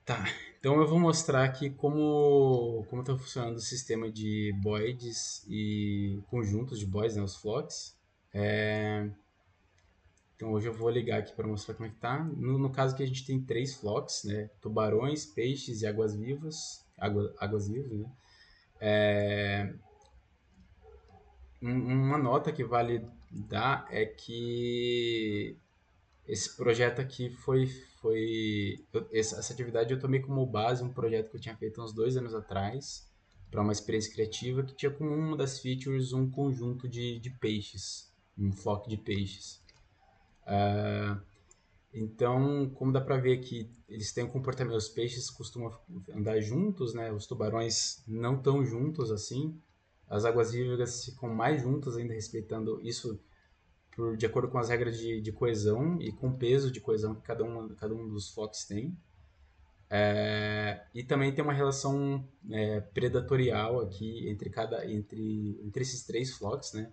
Tá, então eu vou mostrar aqui como está funcionando o sistema de boids e conjuntos de boids, né, os flocks. Então hoje eu vou ligar aqui para mostrar como é que tá. No caso aqui a gente tem três flocks, né, tubarões, peixes e águas-vivas, águas vivas, né. Uma nota que vale dar é que esse projeto aqui essa atividade eu tomei como base um projeto que eu tinha feito uns 2 anos atrás para uma experiência criativa que tinha como uma das features um conjunto de peixes, um flock de peixes. Então, como dá para ver que eles têm um comportamento, os peixes costumam andar juntos, né? Os tubarões não tão juntos assim. As águas-vivas ficam mais juntas ainda, respeitando isso de acordo com as regras de coesão e com o peso de coesão que cada um dos flocks tem. E também tem uma relação predatorial aqui entre esses três flocks, né?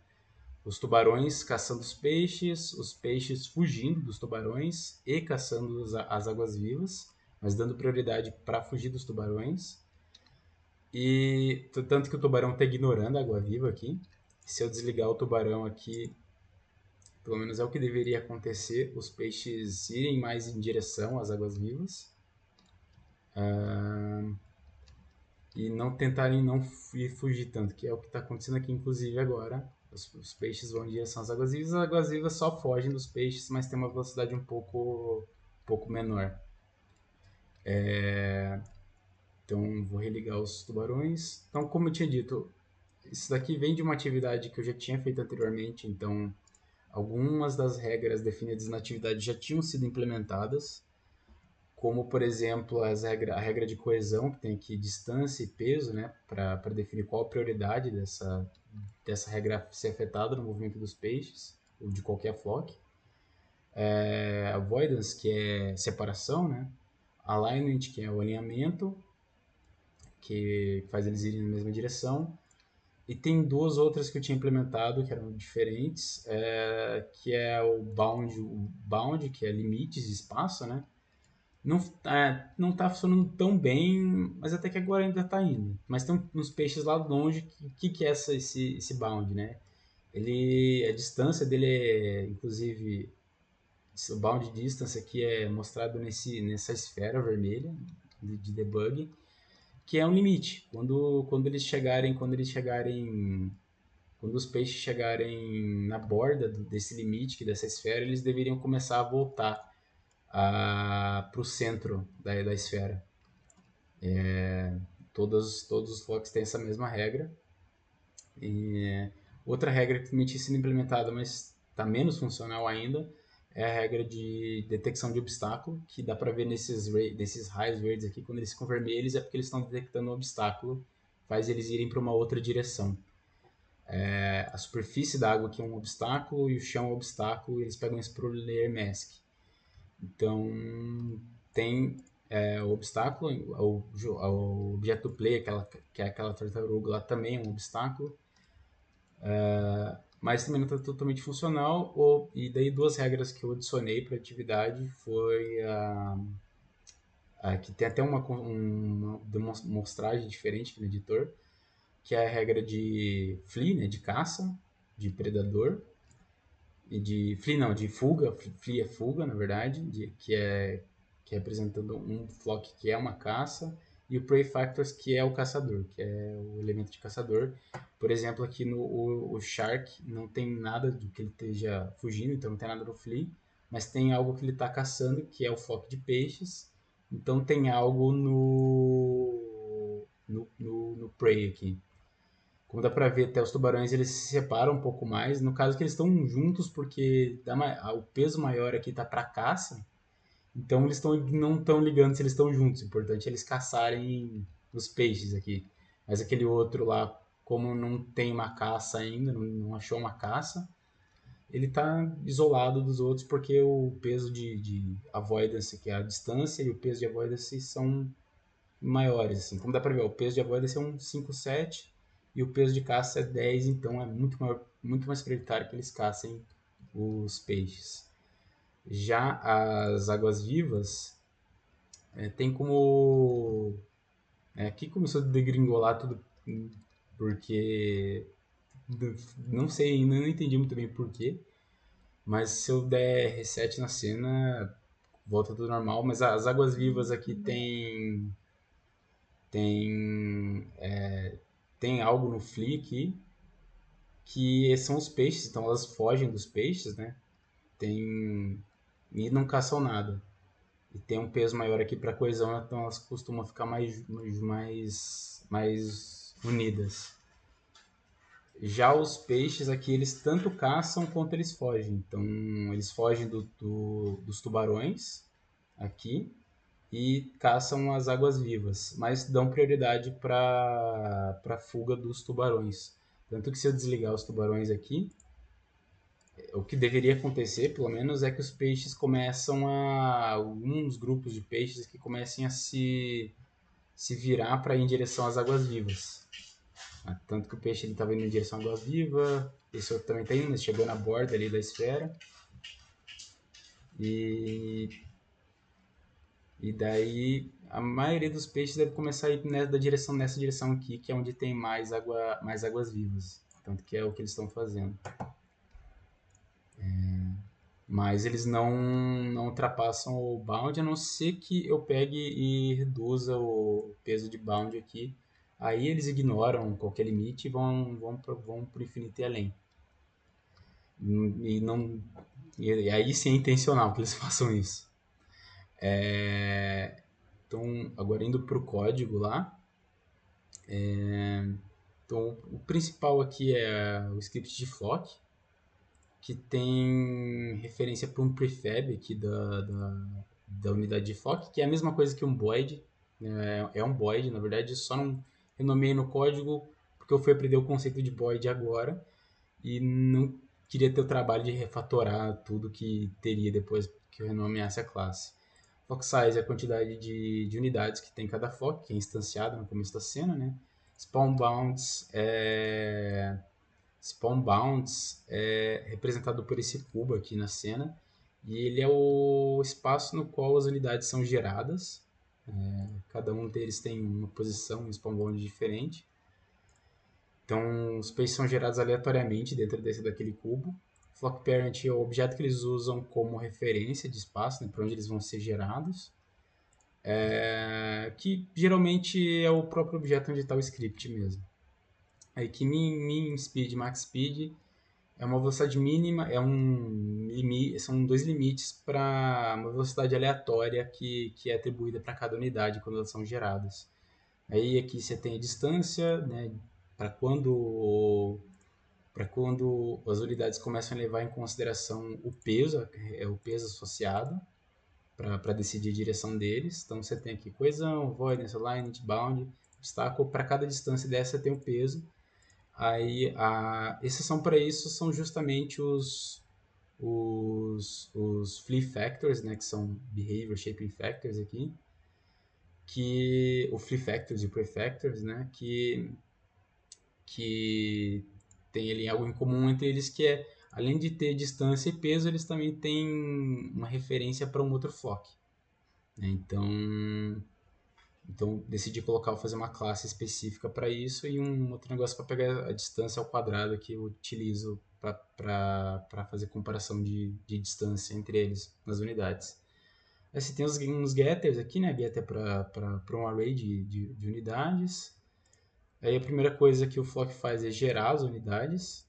Os tubarões caçando os peixes fugindo dos tubarões e caçando as águas-vivas, mas dando prioridade para fugir dos tubarões. E tanto que o tubarão está ignorando a água-viva aqui. Se eu desligar o tubarão aqui, pelo menos é o que deveria acontecer, os peixes irem mais em direção às águas-vivas e não tentarem não fugir tanto, que é o que está acontecendo aqui, inclusive agora. Os peixes vão em direção às águas-vivas, as águas-vivas só fogem dos peixes, mas tem uma velocidade um pouco menor. Então, vou religar os tubarões. Então, como eu tinha dito, isso daqui vem de uma atividade que eu já tinha feito anteriormente, então algumas das regras definidas na atividade já tinham sido implementadas, como por exemplo a regra de coesão, que tem aqui distância e peso, né, para definir qual a prioridade dessa regra ser afetada no movimento dos peixes, ou de qualquer flock. Avoidance, que é separação, né? Alignment, que é o alinhamento, que faz eles irem na mesma direção. E tem duas outras que eu tinha implementado que eram diferentes, que é o bound, que é limites de espaço, né? Não tá funcionando tão bem, mas até que agora ainda tá indo. Mas tem uns peixes lá longe, que é esse bound, né? A distância dele é, inclusive, o bound distance aqui é mostrado nessa esfera vermelha de debug, que é um limite. Quando os peixes chegarem na borda desse limite, dessa esfera, eles deveriam começar a voltar para o centro da esfera. Todos os flocks têm essa mesma regra. E outra regra que também tinha sido implementada, mas está menos funcional ainda, é a regra de detecção de obstáculo, que dá para ver desses raios verdes aqui, quando eles ficam vermelhos é porque eles estão detectando um obstáculo, faz eles irem para uma outra direção. A superfície da água aqui é um obstáculo e o chão é um obstáculo, e eles pegam isso para o layer mask. Então, tem o obstáculo, o objeto do play, que é aquela tartaruga lá, também é um obstáculo, mas também não está totalmente funcional. E daí duas regras que eu adicionei para a atividade foi que tem até uma demonstragem diferente no editor, que é a regra de flee, né, de caça, de predador, e de flee não, de fuga, flee é fuga na verdade, que é representando um flock que é uma caça, e o prey factors que é o caçador, que é o elemento de caçador. Por exemplo, aqui no o shark não tem nada do que ele esteja fugindo, então não tem nada no flee, mas tem algo que ele está caçando, que é o flock de peixes, então tem algo no prey aqui. Como dá pra ver, até os tubarões eles se separam um pouco mais. No caso que eles estão juntos porque o peso maior aqui tá para caça. Então eles não estão ligando se eles estão juntos. O importante é eles caçarem os peixes aqui. Mas aquele outro lá, como não tem uma caça ainda, não achou uma caça, ele tá isolado dos outros porque o peso de avoidance, que é a distância, e o peso de avoidance são maiores, assim. Como dá pra ver, o peso de avoidance é um 5,7 e o peso de caça é 10, então é muito mais prioritário que eles caçem os peixes. Já as águas-vivas, Tem como... aqui começou a degringolar tudo, porque... Não sei, não entendi muito bem por quê, mas se eu der reset na cena, volta tudo normal. Mas as águas vivas aqui tem, tem algo no Flea aqui, que são os peixes, então elas fogem dos peixes, né? Tem... E não caçam nada. E tem um peso maior aqui para coesão, então elas costumam ficar mais unidas. Já os peixes aqui, eles tanto caçam quanto eles fogem. Então, eles fogem dos tubarões aqui e caçam as águas vivas, mas dão prioridade para a fuga dos tubarões. Tanto que se eu desligar os tubarões aqui, o que deveria acontecer, pelo menos, é que os peixes começam a... alguns grupos de peixes que comecem a se virar para ir em direção às águas vivas. Tanto que o peixe estava indo em direção à água viva, esse outro também está indo, mas chegou na borda ali da esfera. E, e daí a maioria dos peixes deve começar a ir nessa direção aqui, que é onde tem mais águas vivas. Tanto que é o que eles estão fazendo. Mas eles não ultrapassam o bound, a não ser que eu pegue e reduza o peso de bound aqui. Aí eles ignoram qualquer limite e vão pro infinito e além. E não e aí sim é intencional que eles façam isso. Então, agora indo para o código lá. Então, o principal aqui é o script de Flock, que tem referência para um prefab aqui da unidade de Flock, que é a mesma coisa que um void. Né? É um void, na verdade, só não renomeei no código porque eu fui aprender o conceito de void agora e não queria ter o trabalho de refatorar tudo que teria depois que eu renomeasse a classe. Flock size é a quantidade de unidades que tem cada flock, que é instanciada no começo da cena, né? Spawn bounds é representado por esse cubo aqui na cena, e ele é o espaço no qual as unidades são geradas. Cada um deles tem uma posição, um spawn bound diferente. Então, os peixes são gerados aleatoriamente dentro daquele cubo. Flock Parent é o objeto que eles usam como referência de espaço, né, para onde eles vão ser gerados. Que geralmente é o próprio objeto onde está o script mesmo. Aí que min speed, max speed é uma velocidade mínima, são dois limites para uma velocidade aleatória que é atribuída para cada unidade quando elas são geradas. Aí aqui você tem a distância, né, para quando as unidades começam a levar em consideração o peso, é o peso associado, para decidir a direção deles. Então você tem aqui coesão, avoidance, alignment, bound, obstáculo. Para cada distância dessa tem o peso. Aí a exceção para isso são justamente os flea factors, né, que são behavior shaping factors aqui, que o flea factors e prefactors, né, que tem ali algo em comum entre eles, que é, além de ter distância e peso, eles também têm uma referência para um outro flock. Né? Então decidi fazer uma classe específica para isso e um outro negócio para pegar a distância ao quadrado que eu utilizo para fazer comparação de distância entre eles nas unidades. Aí você tem uns getters aqui, né? Getter para um array de unidades. Aí a primeira coisa que o Flock faz é gerar as unidades,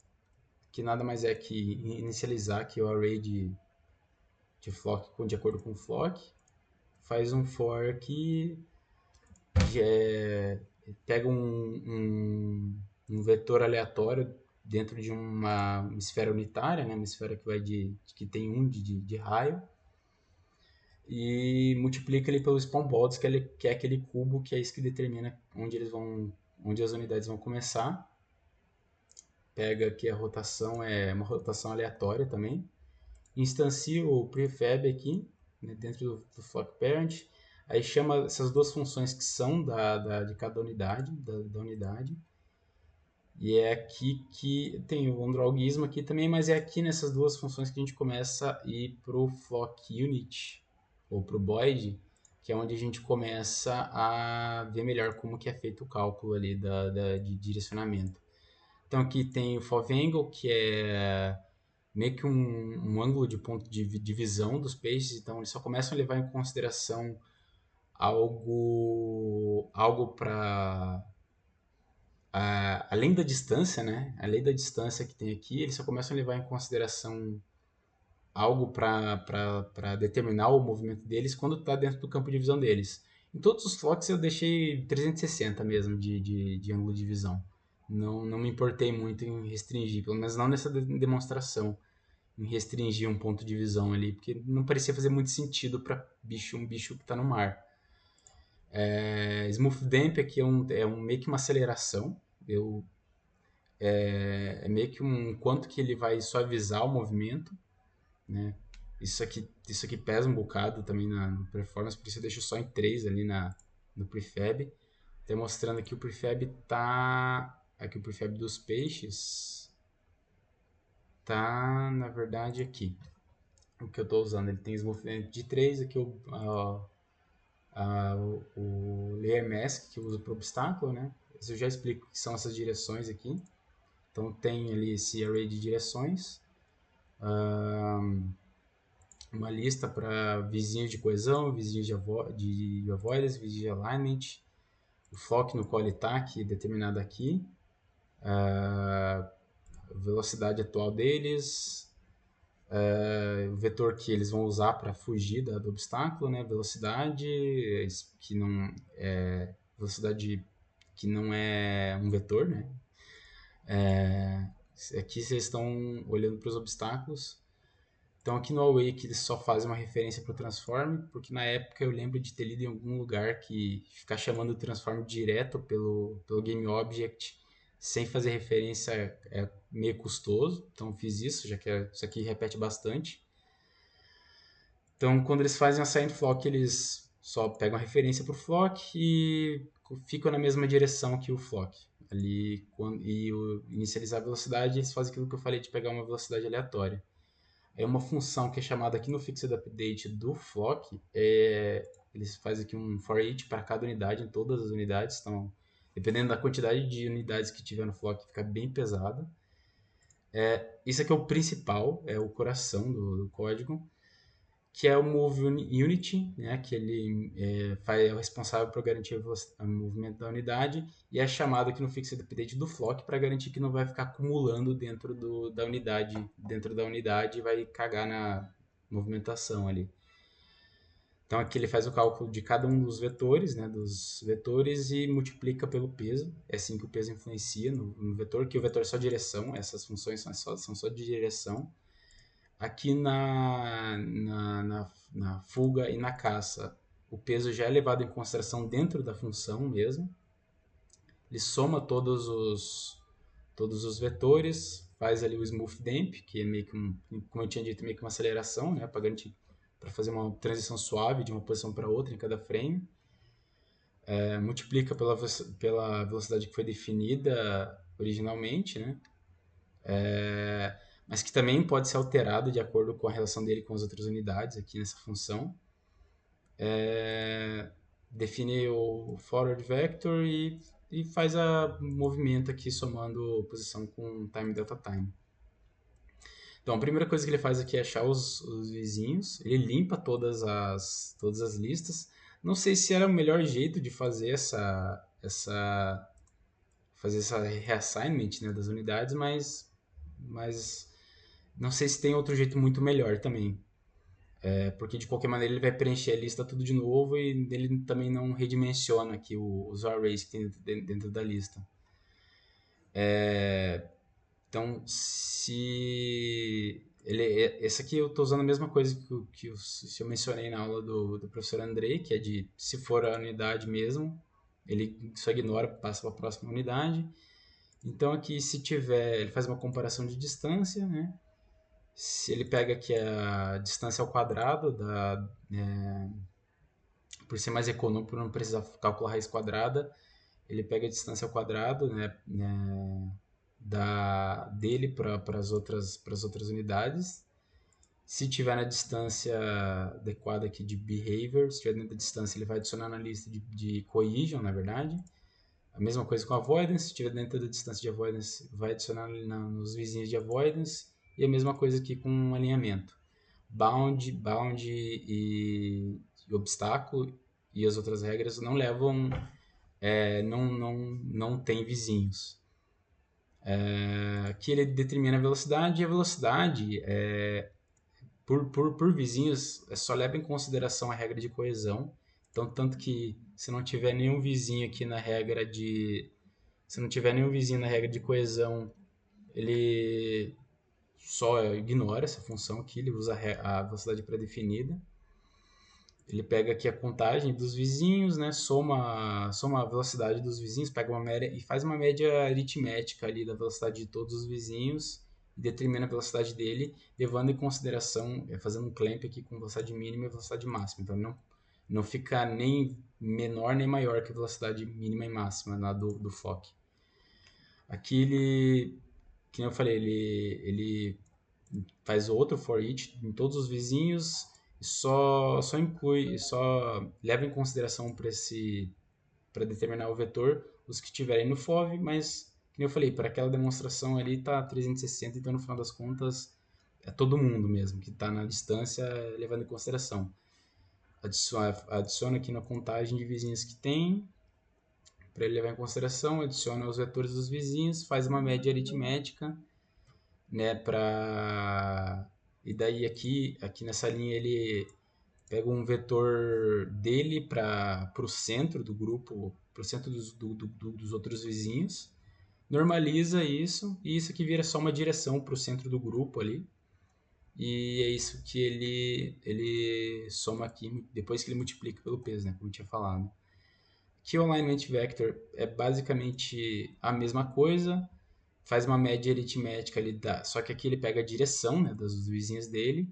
que nada mais é que inicializar aqui o array de Flock de acordo com o Flock. Faz um for aqui, pega um vetor aleatório dentro de uma esfera unitária, né? Uma esfera que tem 1 de raio, e multiplica ele pelo spawn bounds, que é aquele cubo que é isso que determina onde as unidades vão começar. Pega aqui a rotação, é uma rotação aleatória também. Instancia o prefab aqui, né, dentro do Flock Parent. Aí chama essas duas funções que são de cada unidade, da unidade. E é aqui que tem o androgismo aqui também, mas é aqui nessas duas funções que a gente começa a ir para o Flock Unit, ou para o Void, que é onde a gente começa a ver melhor como que é feito o cálculo ali de direcionamento. Então aqui tem o FOV-angle, que é meio que um ângulo de ponto de visão dos peixes, então eles só começam a levar em consideração algo para além da distância, né? Além da distância que tem aqui, eles só começam a levar em consideração algo para determinar o movimento deles quando está dentro do campo de visão deles. Em todos os flocks eu deixei 360 mesmo de ângulo de visão. Não me importei muito em restringir, pelo menos não nessa demonstração, em restringir um ponto de visão ali, porque não parecia fazer muito sentido para um bicho que está no mar. Smooth Damp aqui meio que uma aceleração. É meio que quanto que ele vai suavizar o movimento, né? Isso aqui pesa um bocado também no performance, por isso eu deixo só em 3 ali no prefab. Até mostrando aqui o prefab tá... Aqui o prefab dos peixes tá, na verdade, aqui. O que eu estou usando, ele tem Smooth de 3, aqui o Layer Mask que eu uso para obstáculo, né? Eu já explico o que são essas direções aqui. Então tem ali esse array de direções, uma lista para vizinhos de coesão, vizinhos de avoidance, vizinhos de alignment, o flock no qual ele está, que é determinado aqui, a velocidade atual deles, o vetor que eles vão usar para fugir do obstáculo, né? Velocidade que não é um vetor, né? Aqui vocês estão olhando para os obstáculos. Então aqui no Awake eles só fazem uma referência para o Transform, porque na época eu lembro de ter lido em algum lugar que ficar chamando o Transform direto pelo GameObject sem fazer referência é meio custoso. Então fiz isso, já que isso aqui repete bastante. Então quando eles fazem a Sign Flock, eles só pegam a referência para o Flock e ficam na mesma direção que o Flock. Ali, inicializar a velocidade, eles fazem aquilo que eu falei de pegar uma velocidade aleatória. É uma função que é chamada aqui no Fixed Update do Flock. Eles fazem aqui um for each para cada unidade, em todas as unidades. Então, dependendo da quantidade de unidades que tiver no Flock, fica bem pesado. Isso aqui é o principal, é o coração do código, que é o Move Unity, né, que ele é o responsável por garantir o movimento da unidade, e é chamado aqui no Fixed Update do Flock para garantir que não vai ficar acumulando dentro da unidade e vai cagar na movimentação ali. Então aqui ele faz o cálculo de cada um dos vetores, né, e multiplica pelo peso. É assim que o peso influencia no vetor, que o vetor é só direção, essas funções são só de direção. Aqui na fuga e na caça, o peso já é levado em consideração dentro da função mesmo. Ele soma todos os vetores, faz ali o smooth damp, que é meio que como eu tinha dito, meio que uma aceleração, né, para fazer uma transição suave de uma posição para outra em cada frame. Multiplica pela velocidade que foi definida originalmente, né? Mas que também pode ser alterado de acordo com a relação dele com as outras unidades aqui nessa função. Define o forward vector e faz o movimento aqui somando posição com time delta time. Então a primeira coisa que ele faz aqui é achar os vizinhos, ele limpa todas as listas. Não sei se era o melhor jeito de fazer essa reassignment, né, das unidades, mas não sei se tem outro jeito muito melhor também. Porque de qualquer maneira ele vai preencher a lista tudo de novo e ele também não redimensiona aqui os arrays que tem dentro da lista. Então, esse aqui eu estou usando a mesma coisa que eu mencionei na aula do professor Andrei, que é de se for a unidade mesmo, ele só ignora, passa para a próxima unidade. Então aqui se tiver, ele faz uma comparação de distância, né? Se ele pega aqui a distância ao quadrado, por ser mais econômico, por não precisar calcular a raiz quadrada, ele pega a distância ao quadrado, né, dele para as outras unidades Se tiver na distância adequada aqui de behavior, se tiver dentro da distância, ele vai adicionar na lista de cohesion, na verdade. A mesma coisa com avoidance, se estiver dentro da distância de avoidance, vai adicionar nos vizinhos de avoidance. E a mesma coisa aqui com alinhamento. Bound e obstáculo e as outras regras não levam, não tem vizinhos. Aqui ele determina a velocidade, e a velocidade, por vizinhos, só leva em consideração a regra de coesão. Então, tanto que se não tiver nenhum vizinho aqui na regra de se não tiver nenhum vizinho na regra de coesão, ele só ignora essa função aqui, ele usa a velocidade pré-definida. Ele pega aqui a contagem dos vizinhos, né? Soma a velocidade dos vizinhos, pega uma média e faz uma média aritmética ali da velocidade de todos os vizinhos e determina a velocidade dele, levando em consideração, fazendo um clamp aqui com velocidade mínima e velocidade máxima. Então não fica nem menor nem maior que a velocidade mínima e máxima lá do FOC. Aqui ele, que eu falei, ele faz outro for each em todos os vizinhos e só inclui, só leva em consideração para determinar o vetor os que tiverem no FOV, mas como eu falei, para aquela demonstração ali tá 360, então no final das contas é todo mundo mesmo que está na distância levando em consideração. Adiciona aqui na contagem de vizinhos que tem para ele levar em consideração, adiciona os vetores dos vizinhos, faz uma média aritmética, né, e daí aqui nessa linha ele pega um vetor dele para o centro do grupo, para o centro dos outros vizinhos, normaliza isso, e isso aqui vira só uma direção para o centro do grupo ali, e é isso que ele soma aqui, depois que ele multiplica pelo peso, né, como eu tinha falado. Que o alignment vector é basicamente a mesma coisa, faz uma média aritmética ali, só que aqui ele pega a direção, né, dos vizinhos dele,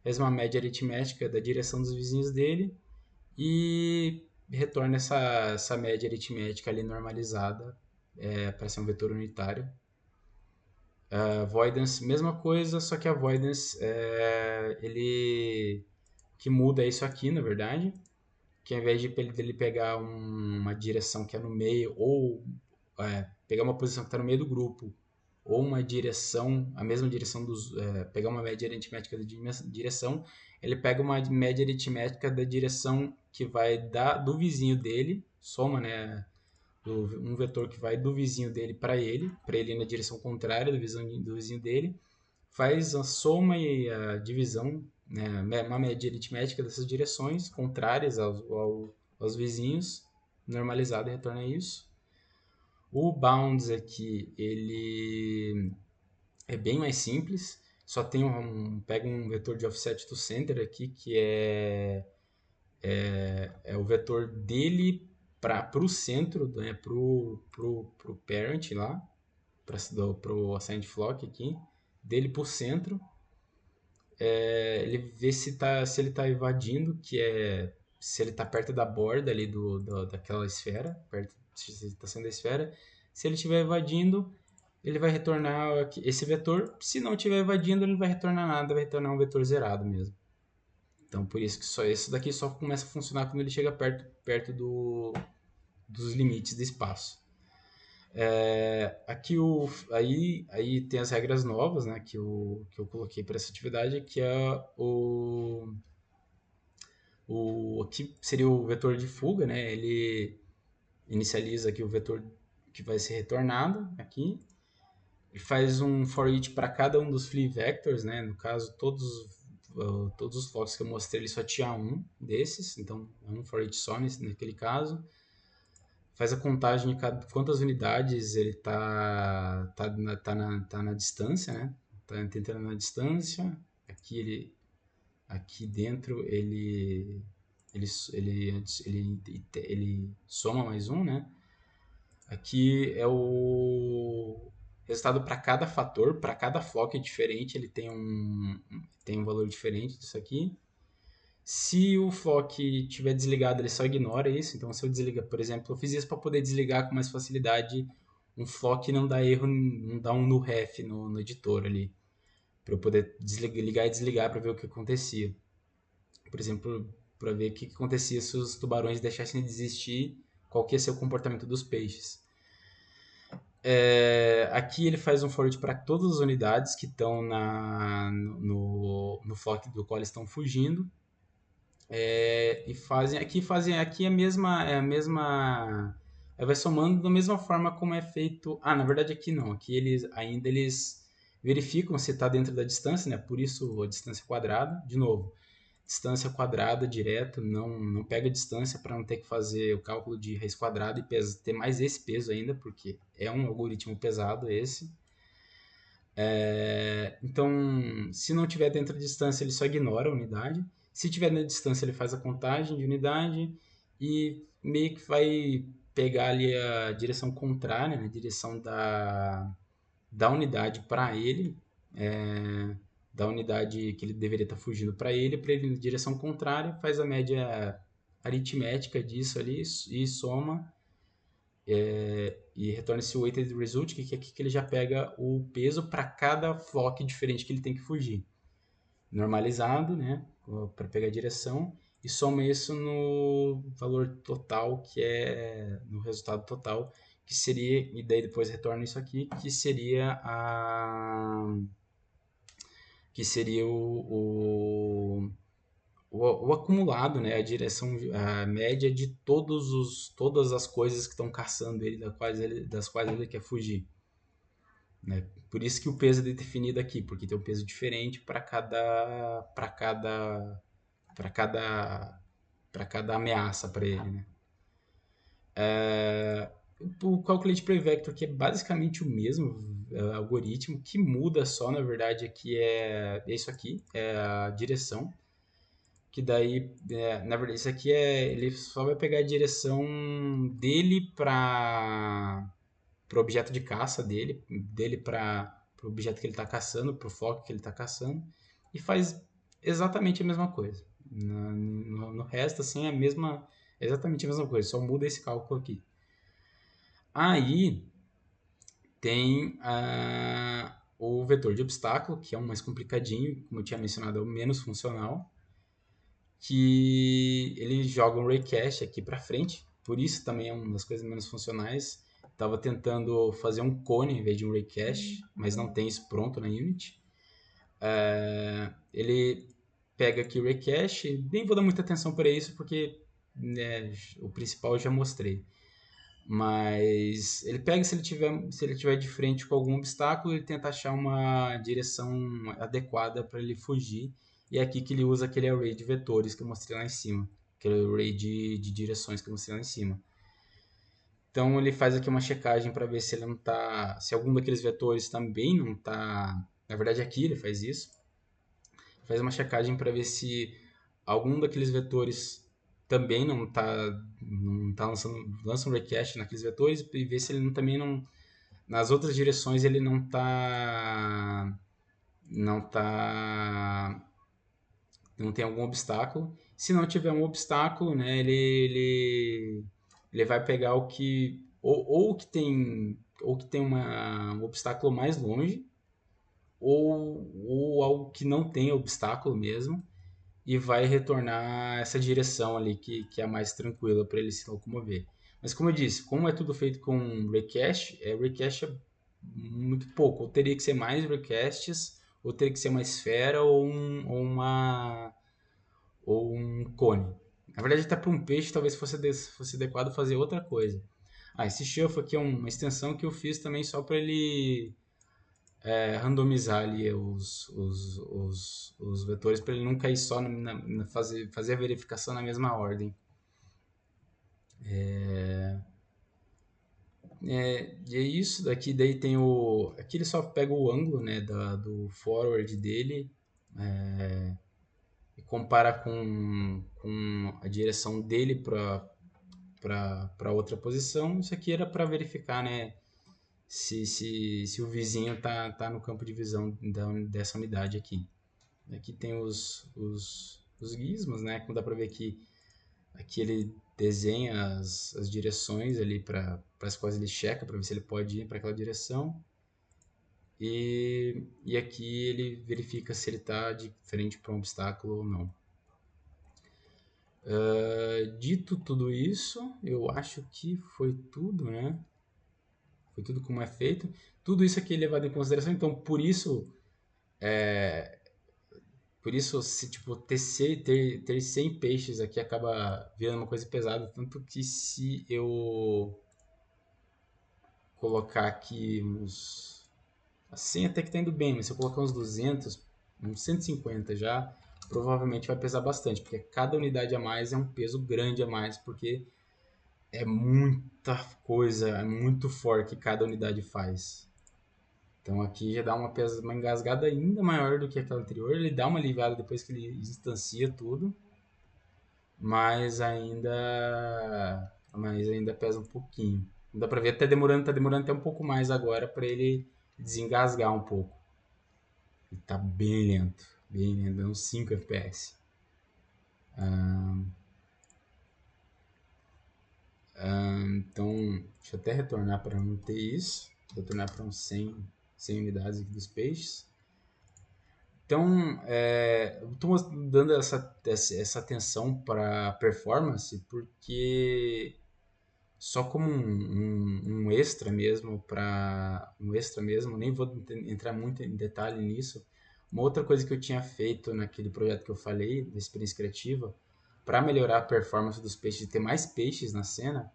faz uma média aritmética da direção dos vizinhos dele e retorna essa média aritmética ali normalizada para ser um vetor unitário. Avoidance, mesma coisa, só que avoidance ele que muda é isso aqui, na verdade, que ao invés de ele pegar uma direção que é no meio ou pegar uma posição que está no meio do grupo ou uma direção, a mesma direção pegar uma média aritmética da direção, ele pega uma média aritmética da direção que vai do vizinho dele, soma, né, um vetor que vai do vizinho dele para ele ir na direção contrária do vizinho dele, faz a soma e a divisão, né, uma média aritmética dessas direções contrárias aos vizinhos, normalizado e retorna isso. O bounds aqui, ele é bem mais simples, só tem pega um vetor de offset to center aqui, que é o vetor dele para o centro, né, pro parent lá, pro assigned flock aqui, dele para o centro. Ele vê se ele está evadindo, se ele está perto da borda ali daquela esfera, se ele está saindo da esfera. Se ele estiver evadindo, ele vai retornar esse vetor. Se não estiver evadindo, ele não vai retornar nada, vai retornar um vetor zerado mesmo. Então, por isso que só esse daqui só começa a funcionar quando ele chega perto dos limites do espaço. Aqui aí tem as regras novas, né, que eu coloquei para essa atividade, que é aqui seria o vetor de fuga, né? Ele inicializa aqui o vetor que vai ser retornado aqui. Ele faz um for each para cada um dos flea vectors, né? No caso, todos os flocks que eu mostrei, ele só tinha um desses, então é um for each só naquele caso. Faz a contagem de quantas unidades ele tá na distância, né? Tá tentando na distância. Aqui dentro ele soma mais um, né? Aqui é o resultado para cada fator, para cada flock é diferente, ele tem um valor diferente disso aqui. Se o flock estiver desligado, ele só ignora isso. Então, se eu desligar, por exemplo, eu fiz isso para poder desligar com mais facilidade um flock, não dá erro, não dá um null ref no editor ali. para eu poder ligar e desligar para ver o que acontecia. Por exemplo, para ver o que acontecia se os tubarões deixassem de existir, qual que ia ser o comportamento dos peixes. Aqui ele faz um forward para todas as unidades que estão no flock do qual eles estão fugindo. E fazem aqui a mesma vai somando da mesma forma como é feito. Na verdade aqui não, aqui eles verificam se está dentro da distância, né? Por isso a distância quadrada, de novo, distância quadrada direto, não pega distância para não ter que fazer o cálculo de raiz quadrada e ter mais esse peso ainda, porque é um algoritmo pesado esse. Então, se não tiver dentro da distância, ele só ignora a unidade. Se tiver na distância, ele faz a contagem de unidade e meio que vai pegar ali a direção contrária, né, a direção da unidade para ele, da unidade que ele deveria estar fugindo para ele na direção contrária, faz a média aritmética disso ali e soma e retorna esse weighted result, que é aqui que ele já pega o peso para cada flock diferente que ele tem que fugir. Normalizado, né, para pegar a direção, e soma isso no valor total, que é no resultado total, que seria, e daí depois retorna isso aqui, que seria o acumulado, né, a direção, a média de todas as coisas que estão caçando ele, das quais ele quer fugir. Né? Por isso que o peso é definido aqui, porque tem um peso diferente para cada ameaça para ele. Né? O Calculate Prevector, que é basicamente o mesmo algoritmo, que muda só, na verdade, aqui é isso aqui, é a direção. Que daí, na verdade, isso aqui ele só vai pegar a direção dele para o objeto de caça dele para o objeto que ele está caçando, para o foco que ele está caçando, e faz exatamente a mesma coisa. No resto, assim, exatamente a mesma coisa, só muda esse cálculo aqui. Aí tem o vetor de obstáculo, que é um mais complicadinho, como eu tinha mencionado, é o menos funcional, que ele joga um raycache aqui para frente, por isso também é uma das coisas menos funcionais. Estava tentando fazer um cone em vez de um raycache, mas não tem isso pronto na Unity. Ele pega aqui o raycache, nem vou dar muita atenção para isso porque, né, o principal eu já mostrei. Mas ele pega, se ele tiver de frente com algum obstáculo, ele tenta achar uma direção adequada para ele fugir. E é aqui que ele usa aquele array de vetores que eu mostrei lá em cima. Aquele array de direções que eu mostrei lá em cima. Então ele faz aqui uma checagem para ver se ele não tá, se algum daqueles vetores também não está. Na verdade aqui ele faz isso. Faz uma checagem para ver se algum daqueles vetores também não tá lança um recache naqueles vetores e ver se ele também não, nas outras direções ele não tem algum obstáculo. Se não tiver um obstáculo, né, ele vai pegar o que ou que tem um obstáculo mais longe ou algo que não tem obstáculo mesmo e vai retornar essa direção ali que é a mais tranquila para ele se locomover. Mas como eu disse, como é tudo feito com recache é muito pouco. Ou teria que ser mais recaches, ou teria que ser uma esfera ou um cone. Na verdade, até para um peixe talvez fosse adequado fazer outra coisa. Esse shuffle aqui é uma extensão que eu fiz também só para ele randomizar ali os vetores para ele não cair só fazer a verificação na mesma ordem. E é isso, daí tem aqui ele só pega o ângulo, né, do forward dele e compara com a direção dele para outra posição. Isso aqui era para verificar, né, se o vizinho tá no campo de visão dessa unidade aqui. Aqui tem os gizmos, né? Como dá para ver aqui ele desenha as direções ali para as quais ele checa, para ver se ele pode ir para aquela direção. E aqui ele verifica se ele está de frente para um obstáculo ou não. Dito tudo isso, eu acho que foi tudo, né? Foi tudo como é feito. Tudo isso aqui é levado em consideração, então por isso se tipo ter 100 peixes aqui acaba virando uma coisa pesada, tanto que se eu colocar aqui uns assim até que tá indo bem, mas se eu colocar uns 200, uns 150 já, provavelmente vai pesar bastante, porque cada unidade a mais é um peso grande a mais, porque é muita coisa, é muito for que cada unidade faz. Então aqui já dá uma engasgada ainda maior do que aquela anterior. Ele dá uma aliviada depois que ele instancia tudo, mas ainda pesa um pouquinho. Dá pra ver tá demorando até um pouco mais agora para ele desengasgar um pouco. Ele tá bem lento, dando uns 5 FPS. Então, deixa eu até retornar para não ter isso. Retornar para uns 100 unidades aqui dos peixes. Então, eu estou dando essa atenção para performance porque só como um extra mesmo, nem vou entrar muito em detalhe nisso. Uma outra coisa que eu tinha feito naquele projeto que eu falei, da experiência criativa, para melhorar a performance dos peixes e ter mais peixes na cena,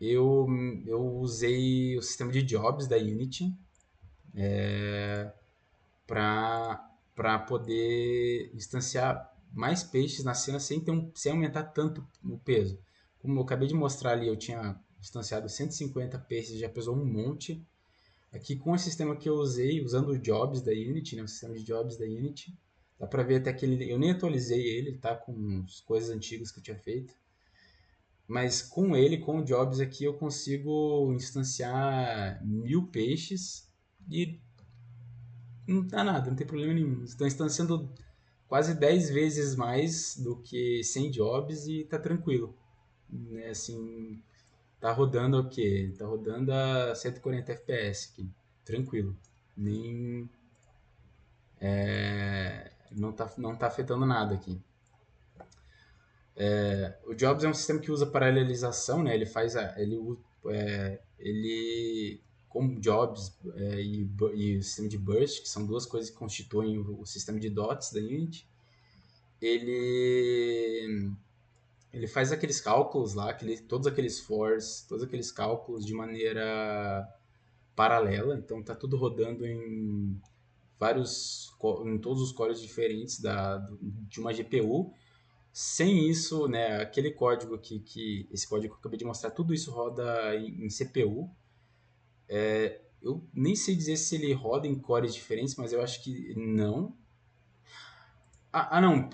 eu, eu usei o sistema de jobs da Unity para poder instanciar mais peixes na cena sem aumentar tanto o peso. Como eu acabei de mostrar ali, eu tinha instanciado 150 peixes, já pesou um monte. Aqui com o sistema que eu usei, usando o Jobs da Unity, né, o sistema de Jobs da Unity, dá para ver até que eu nem atualizei ele, tá com as coisas antigas que eu tinha feito. Mas com ele, com o Jobs aqui, eu consigo instanciar 1000 peixes e não dá nada, não tem problema nenhum. Estão sendo quase 10 vezes mais do que 100 jobs e tá tranquilo. Né? Assim, tá rodando o quê? Tá rodando a 140 FPS aqui, tranquilo. Nem não tá afetando nada aqui. O Jobs é um sistema que usa paralelização, né? Ele faz ele como Jobs e o sistema de Burst, que são duas coisas que constituem o sistema de dots da Unity, ele ele faz aqueles cálculos lá, todos aqueles fors, todos aqueles cálculos de maneira paralela, então tá tudo rodando em todos os cores diferentes de uma GPU. Sem isso, né, aquele código esse código que eu acabei de mostrar, tudo isso roda em CPU. Eu nem sei dizer se ele roda em cores diferentes, mas eu acho que não. Não,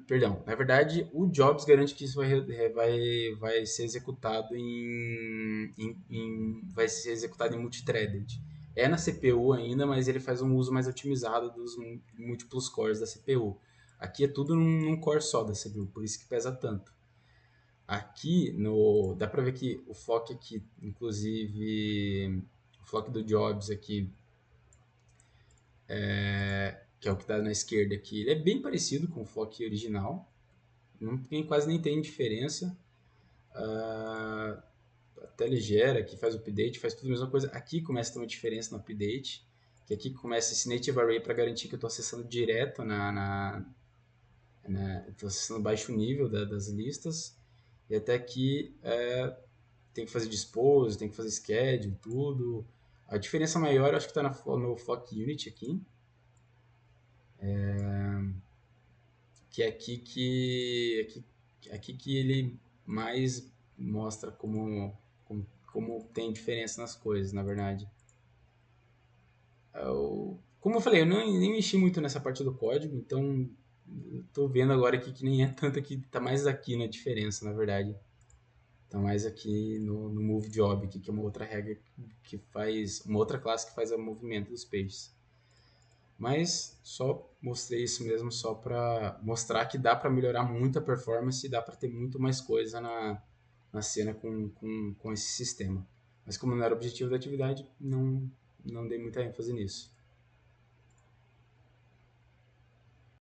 perdão. Na verdade, o Jobs garante que isso vai ser executado vai ser executado em multithreaded. É na CPU ainda, mas ele faz um uso mais otimizado dos múltiplos cores da CPU. Aqui é tudo num core só da CPU, por isso que pesa tanto. Aqui dá para ver que o flock aqui, inclusive o flock do Jobs aqui, que é o que está na esquerda aqui, ele é bem parecido com o flock original. Quase nem tem diferença. Até ele gera, aqui faz o update, faz tudo a mesma coisa. Aqui começa a ter uma diferença no update, que aqui começa esse native array para garantir que eu estou acessando direto estou acessando baixo nível das listas. E até aqui tem que fazer dispose, tem que fazer schedule, tudo. A diferença maior eu acho que está no Flock Unity aqui, que é aqui que ele mais mostra como tem diferença nas coisas, na verdade. Como eu falei, eu nem mexi muito nessa parte do código, então estou vendo agora aqui que nem é tanto aqui, tá mais aqui na diferença, na verdade. Tá mais aqui no Move Job, aqui, que é uma outra regra uma outra classe que faz o movimento dos peixes. Mas só mostrei isso mesmo só para mostrar que dá para melhorar muito a performance e dá para ter muito mais coisa na cena com esse sistema. Mas como não era o objetivo da atividade, não dei muita ênfase nisso.